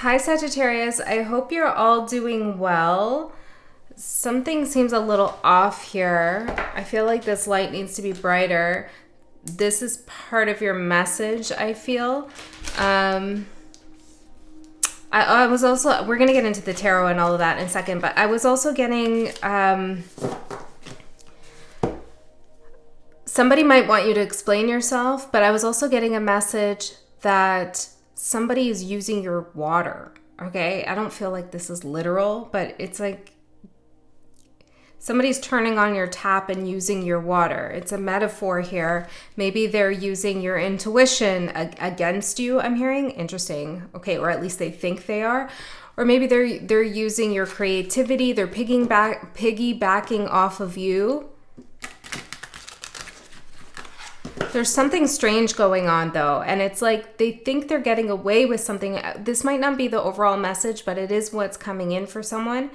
Hi, Sagittarius. I hope you're all doing well. Something seems a little off here. I feel like this light needs to be brighter. This is part of your message, I feel. I was also, we're going to get into the tarot and all of that in a second, but I was also getting, somebody might want you to explain yourself, but I was also getting a message that somebody is using your water, okay? I don't feel like this is literal, but it's like somebody's turning on your tap and using your water. It's a metaphor here. Maybe they're using your intuition against you, I'm hearing. Interesting. Okay, or at least they think they are. Or maybe they're using your creativity. They're piggybacking off of you. There's something strange going on though, and it's like they think they're getting away with something. This might not be the overall message, but it is what's coming in for someone.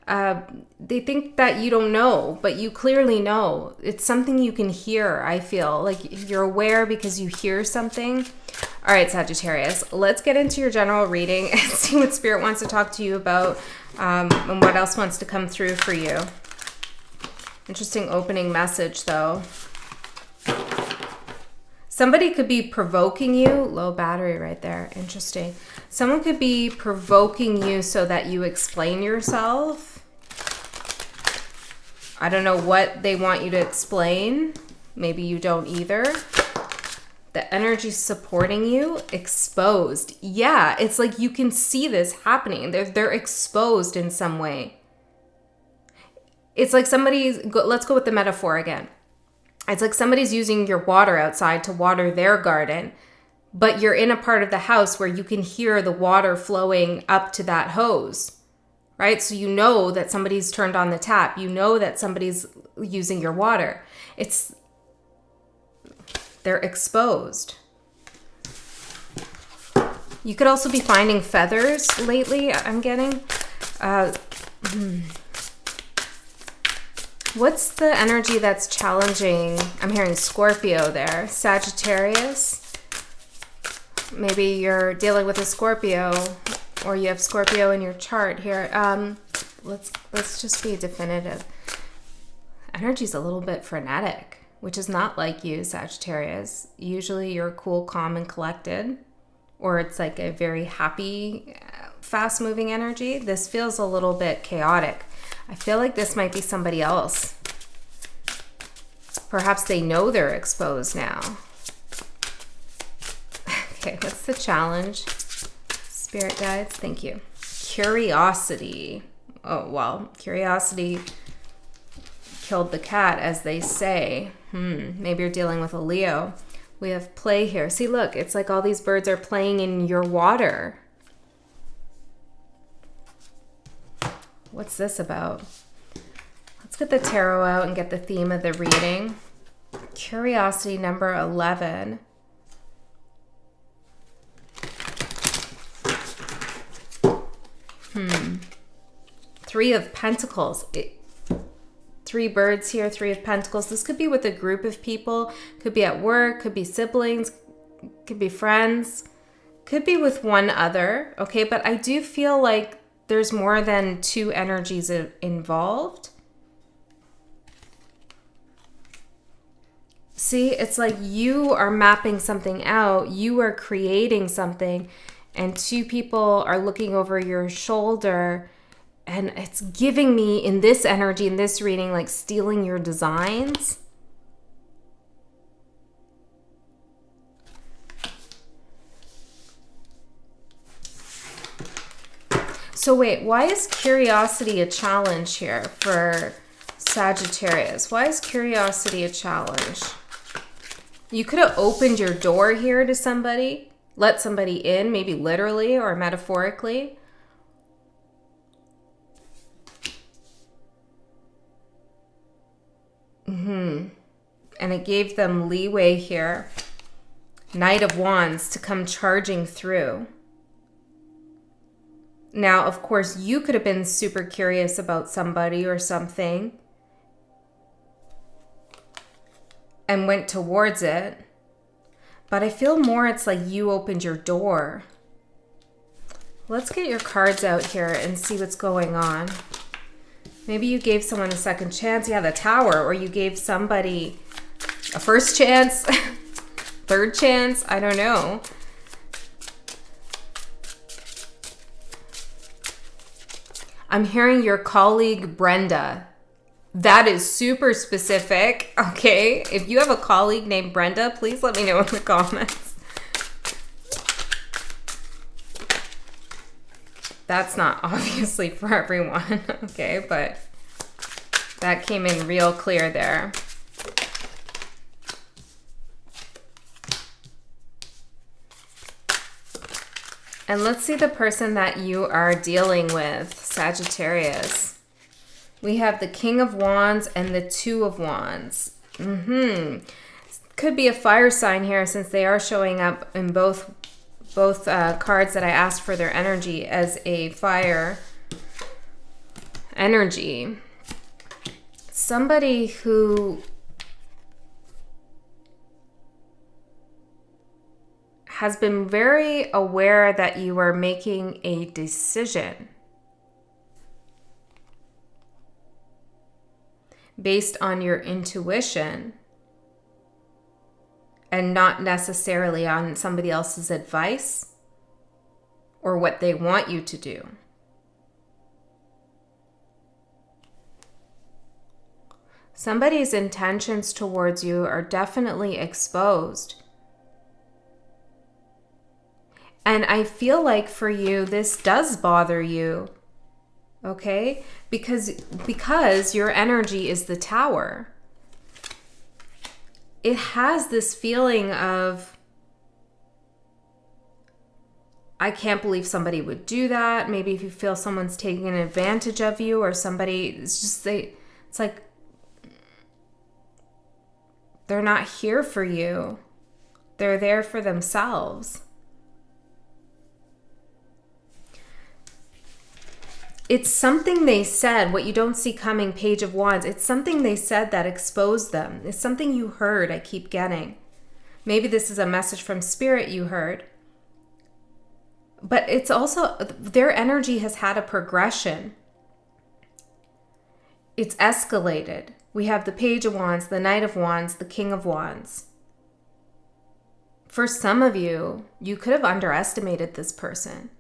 They think that you don't know, but you clearly know. It's something you can hear, I feel. Like you're aware because you hear something. All right, Sagittarius, let's get into your general reading and see what Spirit wants to talk to you about and what else wants to come through for you. Interesting opening message though. Somebody could be provoking you. Low battery right there. Interesting. Someone could be provoking you so that you explain yourself. I don't know what they want you to explain. Maybe you don't either. The energy supporting you. Exposed. Yeah, it's like you can see this happening. They're exposed in some way. It's like let's go with the metaphor again. It's like somebody's using your water outside to water their garden, but you're in a part of the house where you can hear the water flowing up to that hose, right? So you know that somebody's turned on the tap. You know that somebody's using your water. They're exposed. You could also be finding feathers lately, I'm getting. What's the energy that's challenging? I'm hearing Scorpio there. Sagittarius. Maybe you're dealing with a Scorpio or you have Scorpio in your chart here. Let's just be definitive. Energy's a little bit frenetic, which is not like you, Sagittarius. Usually you're cool, calm, and collected, or it's like a very happy, fast-moving energy. This feels a little bit chaotic. I feel like this might be somebody else. Perhaps they know they're exposed now. Okay, what's the challenge? Spirit guides, thank you. Curiosity. Oh, well, curiosity killed the cat, as they say. Maybe you're dealing with a Leo. We have play here. See, look, it's like all these birds are playing in your water. What's this about? Let's get the tarot out and get the theme of the reading. Curiosity number 11. Three of Pentacles. Three birds here, Three of Pentacles. This could be with a group of people. Could be at work, could be siblings, could be friends. Could be with one other, okay? But I do feel like there's more than two energies involved. See, it's like you are mapping something out. You are creating something, and two people are looking over your shoulder, and it's giving me, in this energy, in this reading, like stealing your designs. So wait, why is curiosity a challenge here for Sagittarius? Why is curiosity a challenge? You could have opened your door here to somebody, let somebody in, maybe literally or metaphorically. And it gave them leeway here. Knight of Wands to come charging through. Now, of course, you could have been super curious about somebody or something and went towards it. But I feel more it's like you opened your door. Let's get your cards out here and see what's going on. Maybe you gave someone a second chance. Yeah, the Tower. Or you gave somebody a first chance, third chance. I don't know. I'm hearing your colleague, Brenda. That is super specific. Okay. If you have a colleague named Brenda, please let me know in the comments. That's not obviously for everyone. Okay. But that came in real clear there. And let's see the person that you are dealing with, Sagittarius. We have the King of Wands and the Two of Wands. Could be a fire sign here since they are showing up in both cards that I asked for their energy as a fire energy. Somebody who has been very aware that you are making a decision based on your intuition and not necessarily on somebody else's advice or what they want you to do. Somebody's intentions towards you are definitely exposed. And I feel like for you, this does bother you, okay? Because your energy is the Tower. It has this feeling of, I can't believe somebody would do that. Maybe if you feel someone's taking advantage of you or somebody, it's like they're not here for you. They're there for themselves. It's something they said, what you don't see coming, Page of Wands. It's something they said that exposed them. It's something you heard, I keep getting. Maybe this is a message from Spirit you heard. But it's also, their energy has had a progression. It's escalated. We have the Page of Wands, the Knight of Wands, the King of Wands. For some of you, you could have underestimated this person.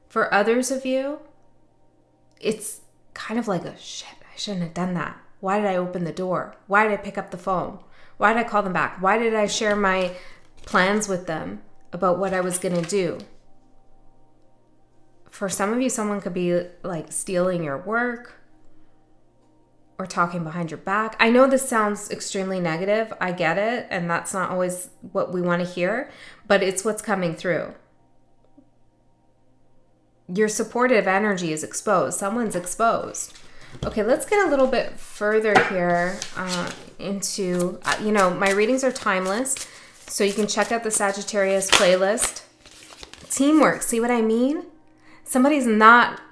For others of you, it's kind of like shit, I shouldn't have done that. Why did I open the door? Why did I pick up the phone? Why did I call them back? Why did I share my plans with them about what I was going to do? For some of you, someone could be like stealing your work or talking behind your back. I know this sounds extremely negative. I get it. And that's not always what we want to hear, but it's what's coming through. Your supportive energy is exposed. Someone's exposed. Okay, let's get a little bit further here into, my readings are timeless. So you can check out the Sagittarius playlist. Teamwork, see what I mean? Somebody's not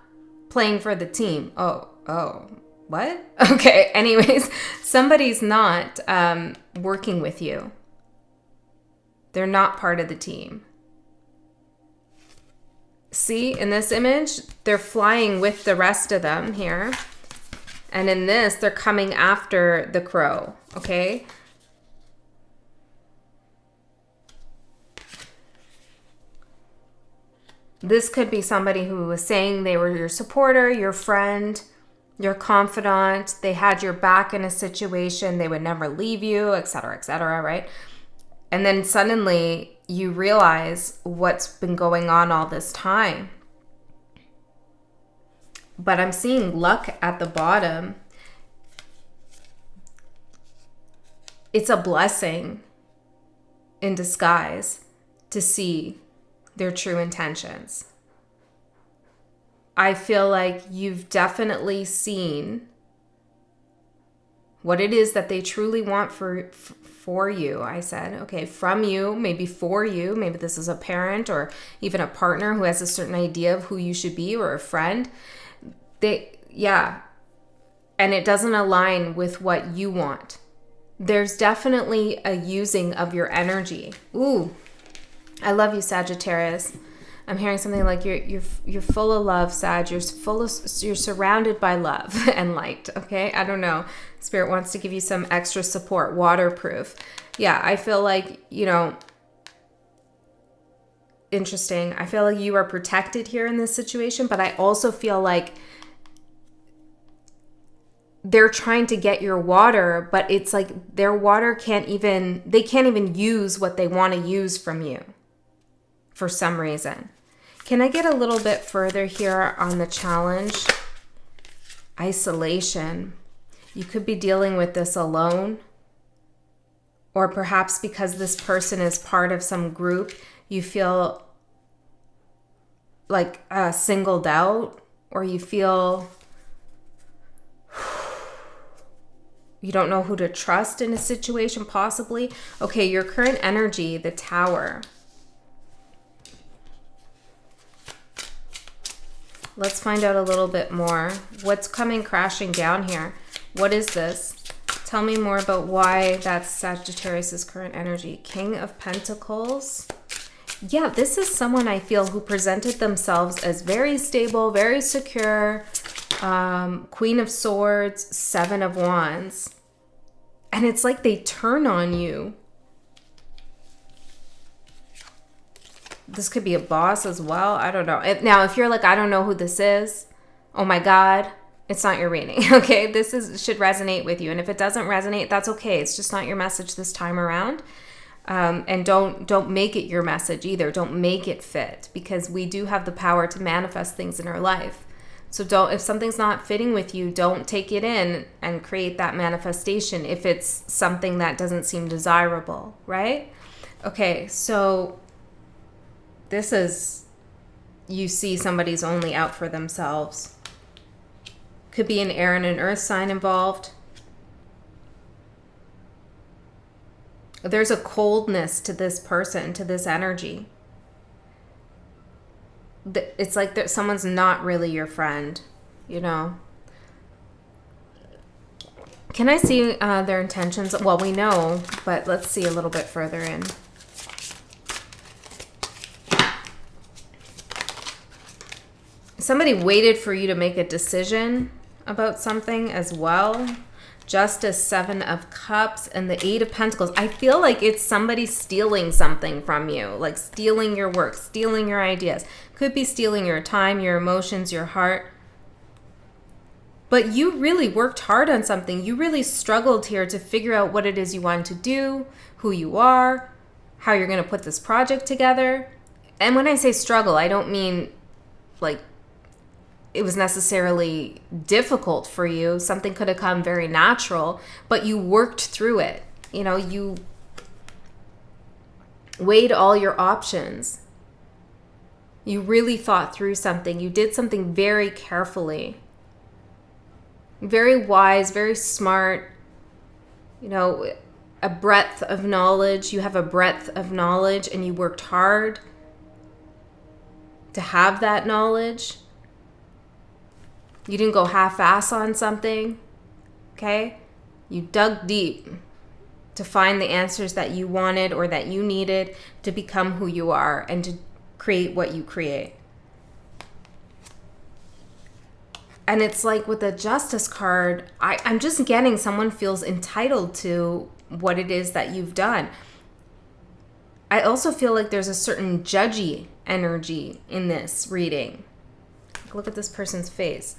playing for the team. Oh, what? Okay, anyways, somebody's not working with you. They're not part of the team. See, in this image, they're flying with the rest of them here. And in this, they're coming after the crow, okay? This could be somebody who was saying they were your supporter, your friend, your confidant. They had your back in a situation. They would never leave you, etc., right? And then suddenly you realize what's been going on all this time. But I'm seeing luck at the bottom. It's a blessing in disguise to see their true intentions. I feel like you've definitely seen what it is that they truly want for you. I said, okay, from you, maybe for you. Maybe this is a parent or even a partner who has a certain idea of who you should be, or a friend. And it doesn't align with what you want. There's definitely a using of your energy. Ooh, I love you, Sagittarius. I'm hearing something like you're full of love, Sag. You're surrounded by love and light. Okay, I don't know. Spirit wants to give you some extra support, waterproof. Yeah, I feel like, you know, interesting. I feel like you are protected here in this situation, but I also feel like they're trying to get your water, but it's like their water can't even use what they want to use from you for some reason. Can I get a little bit further here on the challenge? Isolation. You could be dealing with this alone, or perhaps because this person is part of some group, you feel like singled out, or you feel you don't know who to trust in a situation, possibly. Okay, your current energy, the Tower. Let's find out a little bit more. What's coming crashing down here? What is this? Tell me more about why that's Sagittarius' current energy. King of Pentacles. Yeah, this is someone I feel who presented themselves as very stable, very secure. Queen of Swords, Seven of Wands. And it's like they turn on you. This could be a boss as well. I don't know. Now, if you're like, I don't know who this is, oh my God, it's not your reading. Okay, should resonate with you. And if it doesn't resonate, that's okay. It's just not your message this time around. And don't make it your message either. Don't make it fit, because we do have the power to manifest things in our life. So if something's not fitting with you, don't take it in and create that manifestation if it's something that doesn't seem desirable, right? Okay, so this is, you see somebody's only out for themselves. Could be an air and an earth sign involved. There's a coldness to this person, to this energy. It's like someone's not really your friend, you know. Can I see their intentions? Well, we know, but let's see a little bit further in. Somebody waited for you to make a decision about something as well. Justice, Seven of Cups, and the Eight of Pentacles. I feel like it's somebody stealing something from you, like stealing your work, stealing your ideas. Could be stealing your time, your emotions, your heart. But you really worked hard on something. You really struggled here to figure out what it is you want to do, who you are, how you're going to put this project together. And when I say struggle, I don't mean like it was necessarily difficult for you. Something could have come very natural, but you worked through it. You know, you weighed all your options. You really thought through something. You did something very carefully. Very wise, very smart. You know, a breadth of knowledge. You have a breadth of knowledge, and you worked hard to have that knowledge. You didn't go half-ass on something, okay? You dug deep to find the answers that you wanted or that you needed to become who you are and to create what you create. And it's like with the Justice card, I'm just getting someone feels entitled to what it is that you've done. I also feel like there's a certain judgy energy in this reading. Look at this person's face.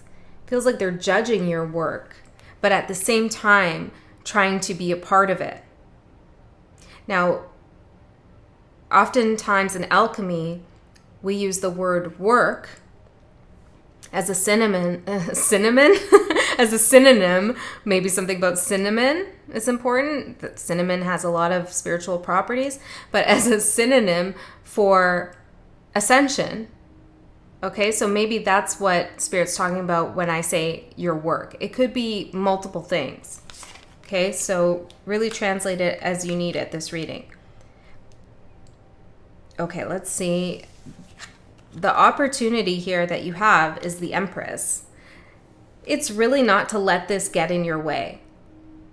Feels like they're judging your work, but at the same time trying to be a part of it. Now, oftentimes in alchemy, we use the word work as a synonym, as a synonym. Maybe something about cinnamon is important. That cinnamon has a lot of spiritual properties, but as a synonym for ascension. Okay, so maybe that's what Spirit's talking about when I say your work. It could be multiple things. Okay, so really translate it as you need it, this reading. Okay, let's see. The opportunity here that you have is the Empress. It's really not to let this get in your way.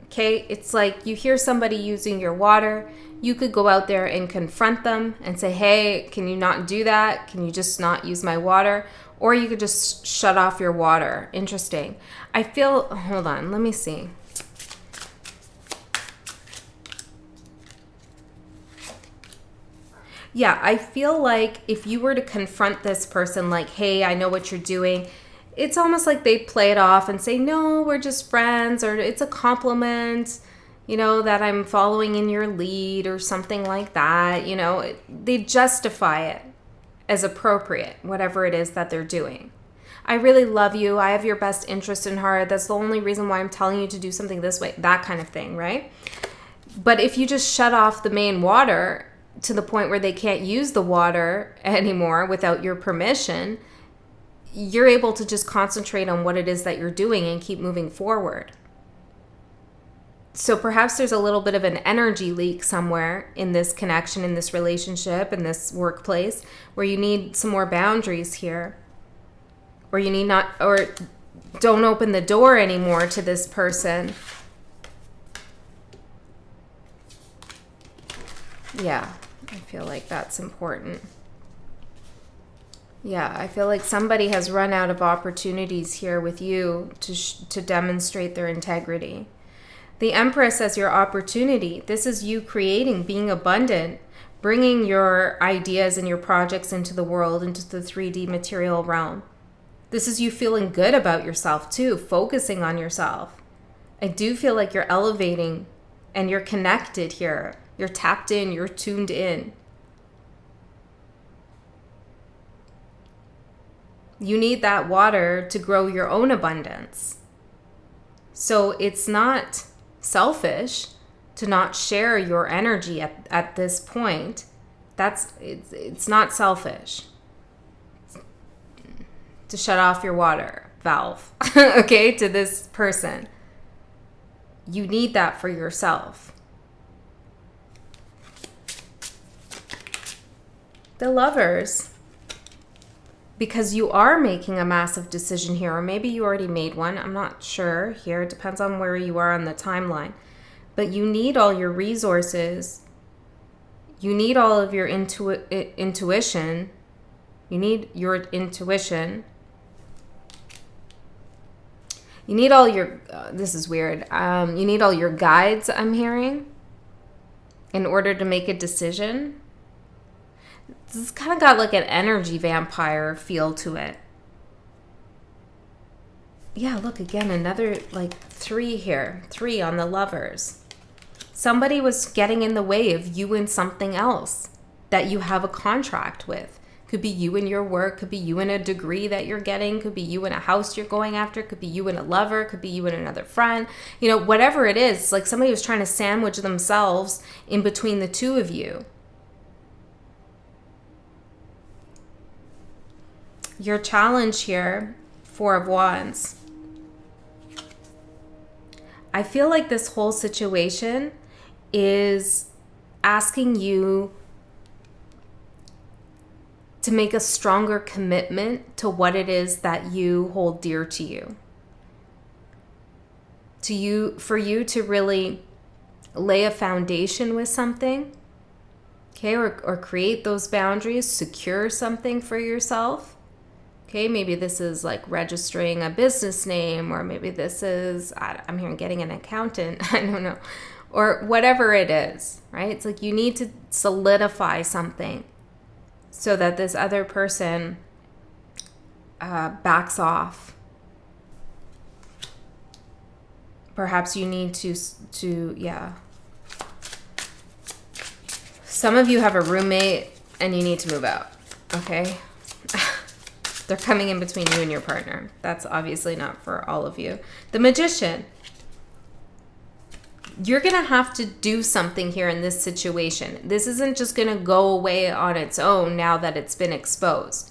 Okay, it's like you hear somebody using your water, You could go out there and confront them and say, hey, can you not do that? Can you just not use my water? Or you could just shut off your water. Interesting. I feel, hold on, let me see. Yeah, I feel like if you were to confront this person like, hey, I know what you're doing, it's almost like they play it off and say, no, we're just friends, or it's a compliment, you know, that I'm following in your lead or something like that. You know, they justify it as appropriate, whatever it is that they're doing. I really love you. I have your best interest in heart. That's the only reason why I'm telling you to do something this way, that kind of thing, right? But if you just shut off the main water to the point where they can't use the water anymore without your permission, you're able to just concentrate on what it is that you're doing and keep moving forward. So perhaps there's a little bit of an energy leak somewhere in this connection, in this relationship, in this workplace, where you need some more boundaries here. Or you need not, or don't open the door anymore to this person. Yeah, I feel like that's important. Yeah, I feel like somebody has run out of opportunities here with you to demonstrate their integrity. The Empress as your opportunity. This is you creating, being abundant, bringing your ideas and your projects into the world, into the 3D material realm. This is you feeling good about yourself too, focusing on yourself. I do feel like you're elevating and you're connected here. You're tapped in, you're tuned in. You need that water to grow your own abundance. So it's not selfish to not share your energy at this point. It's not selfish to shut off your water valve, okay, to this person. You need that for yourself. The Lovers, because you are making a massive decision here, or maybe you already made one. I'm not sure here. It depends on where you are on the timeline. But you need all your resources. You need all of your intuition. You need your intuition. You need all your, this is weird. You need all your guides, I'm hearing, in order to make a decision. This kind of got like an energy vampire feel to it. Yeah, look, again, another like 3 here. 3 on the Lovers. Somebody was getting in the way of you and something else that you have a contract with. Could be you in your work, could be you in a degree that you're getting, could be you in a house you're going after, could be you and a lover, could be you and another friend. You know, whatever it is, like somebody was trying to sandwich themselves in between the two of you. Your challenge here, 4 of Wands. I feel like this whole situation is asking you to make a stronger commitment to what it is that you hold dear to you. For you to really lay a foundation with something, okay, or create those boundaries, secure something for yourself. Okay, maybe this is like registering a business name, or maybe this is, I'm hearing getting an accountant, I don't know, or whatever it is, right? It's like you need to solidify something so that this other person backs off. Perhaps you need to, yeah. Some of you have a roommate and you need to move out, okay? They're coming in between you and your partner. That's obviously not for all of you. The Magician. You're going to have to do something here in this situation. This isn't just going to go away on its own now that it's been exposed.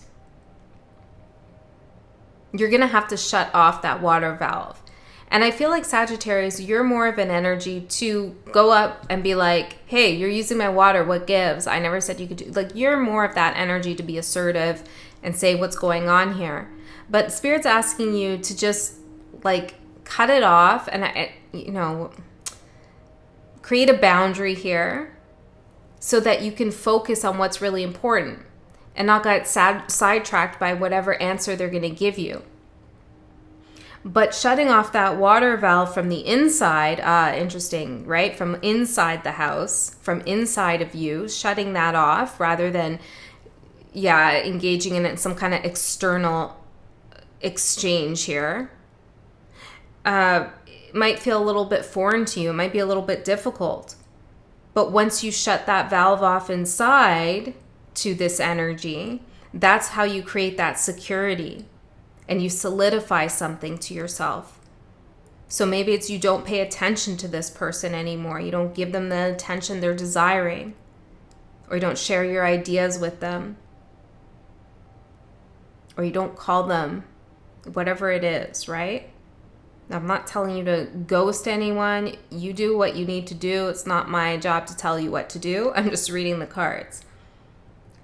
You're going to have to shut off that water valve. And I feel like Sagittarius, you're more of an energy to go up and be like, hey, you're using my water. What gives? I never said you could do. Like, you're more of that energy to be assertive and say what's going on here. But Spirit's asking you to just like cut it off and, create a boundary here. so that you can focus on what's really important and not get sidetracked by whatever answer they're going to give you. But shutting off that water valve from the inside, interesting, right? From inside the house, from inside of you, shutting that off rather than, engaging in some kind of external exchange here. It might feel a little bit foreign to you. It might be a little bit difficult. But once you shut that valve off inside to this energy, that's how you create that security. And you solidify something to yourself. So maybe it's you don't pay attention to this person anymore. You don't give them the attention they're desiring. Or you don't share your ideas with them. Or you don't call them, whatever it is, right? I'm not telling you to ghost anyone. You do what you need to do. It's not my job to tell you what to do. I'm just reading the cards.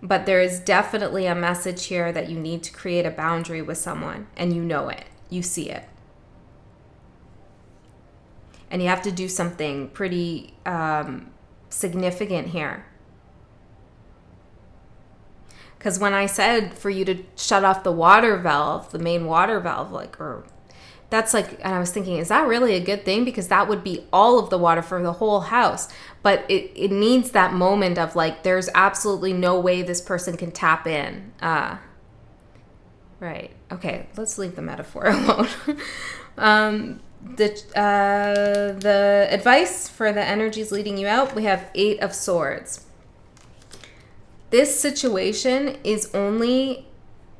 But there is definitely a message here that you need to create a boundary with someone, and you know it. You see it. And you have to do something pretty significant here. Because when I said for you to shut off the water valve, the main water valve, and I was thinking, is that really a good thing? Because that would be all of the water for the whole house. But it needs that moment of there's absolutely no way this person can tap in. Right. Okay, let's leave the metaphor alone. The advice for the energies leading you out, we have 8 of Swords. This situation is only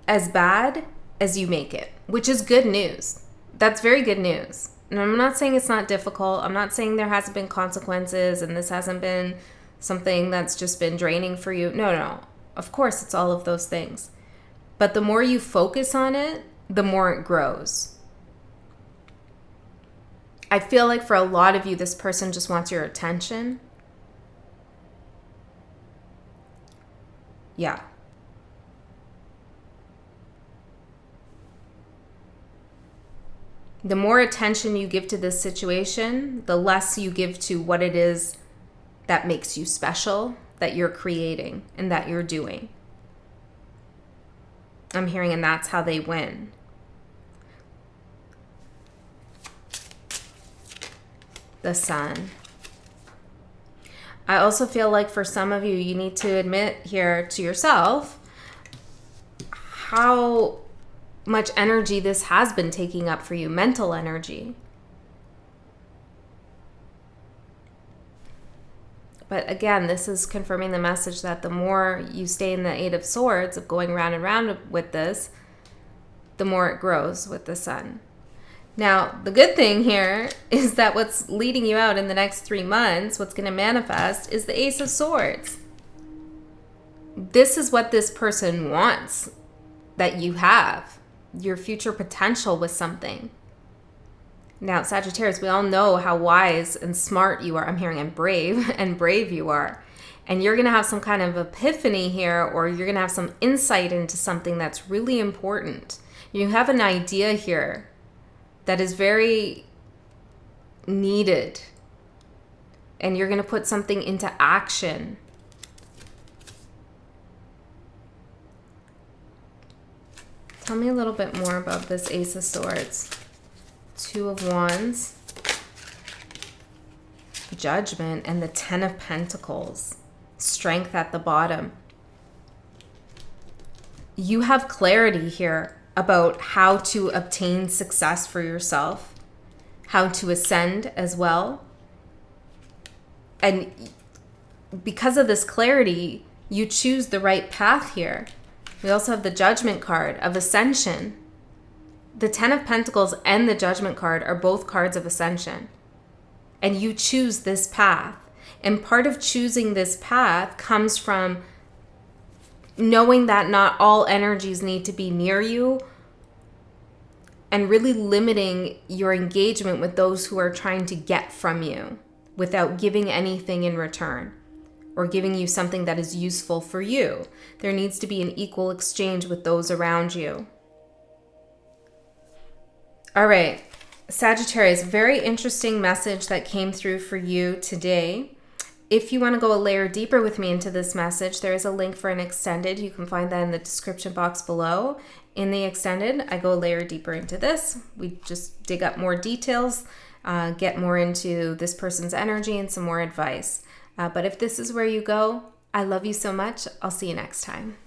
as bad as you make it, which is good news. That's very good news. And I'm not saying it's not difficult. I'm not saying there hasn't been consequences and this hasn't been something that's just been draining for you. No. Of course, it's all of those things. But the more you focus on it, the more it grows. I feel like for a lot of you, this person just wants your attention. Yeah. The more attention you give to this situation, the less you give to what it is that makes you special, that you're creating and that you're doing. I'm hearing, and that's how they win. The Sun. I also feel like for some of you, you need to admit here to yourself how much energy this has been taking up for you, mental energy. But again, this is confirming the message that the more you stay in the 8 of Swords, of going round and round with this, the more it grows with the Sun. Now, the good thing here is that what's leading you out in the next 3 months, what's going to manifest, is the Ace of Swords. This is what this person wants that you have. Your future potential with something. Now, Sagittarius, we all know how wise and smart you are. I'm hearing and brave you are. And you're going to have some kind of epiphany here, or you're going to have some insight into something that's really important. You have an idea here that is very needed. And you're going to put something into action. Tell me a little bit more about this Ace of Swords. 2 of Wands. Judgment and the 10 of Pentacles. Strength at the bottom. You have clarity here about how to obtain success for yourself. How to ascend as well. And because of this clarity, you choose the right path here. We also have the Judgment card of Ascension. The 10 of Pentacles and the Judgment card are both cards of Ascension. And you choose this path. And part of choosing this path comes from knowing that not all energies need to be near you, and really limiting your engagement with those who are trying to get from you without giving anything in return, or giving you something that is useful for you. There needs to be an equal exchange with those around you. All right, Sagittarius, very interesting message that came through for you today. if you want to go a layer deeper with me into this message, there is a link for an extended. You can find that in the description box below. In the extended, I go a layer deeper into this. We just dig up more details, get more into this person's energy and some more advice. But if this is where you go, I love you so much. I'll see you next time.